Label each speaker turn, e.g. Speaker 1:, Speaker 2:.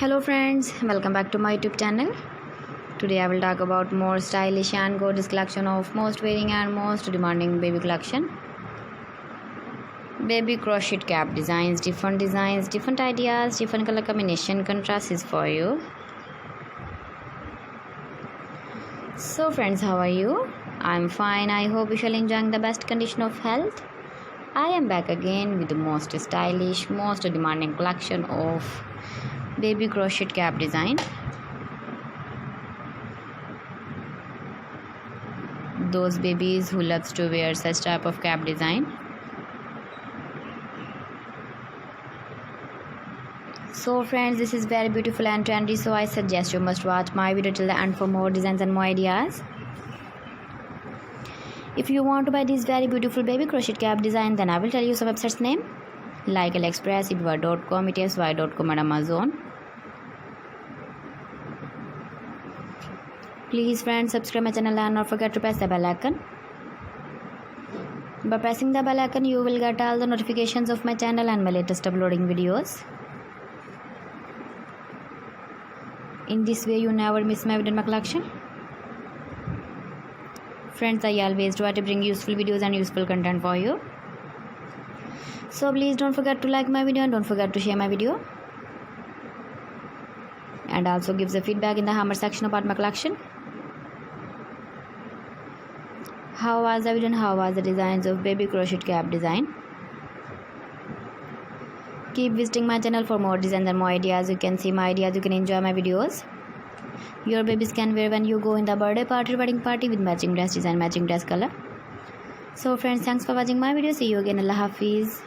Speaker 1: Hello friends, welcome back to my YouTube channel. Today I will talk about more stylish and gorgeous collection of most wearing and most demanding baby collection. Baby crochet cap designs, different ideas, different color combination, contrast is for you. So friends, how are you? I'm fine. I hope you shall enjoying the best condition of health. I am back again with the most stylish, most demanding collection of baby crochet cap design. Those babies who loves to wear such type of cap design. So friends, this is very beautiful and trendy, so I suggest you must watch my video till the end for more designs and more ideas. If you want to buy this very beautiful baby crochet cap design, then I will tell you some websites name like AliExpress, Edward.com, ETSY.com and Amazon. Please friends, subscribe my channel and not forget to press the bell icon. By pressing the bell icon, you will get all the notifications of my channel and my latest uploading videos. In this way, you never miss my video in my collection. Friends, I always try to bring useful videos and useful content for you. So please don't forget to like my video and don't forget to share my video. And also give the feedback in the comment section about my collection. How was the video and how was the designs of baby crochet cap design? Keep visiting my channel for more designs and more ideas. You can see my ideas, you can enjoy my videos. Your babies can wear when you go in the birthday party, wedding party with matching dress design, matching dress color. So friends, thanks for watching my video. See you again. Allah Hafiz.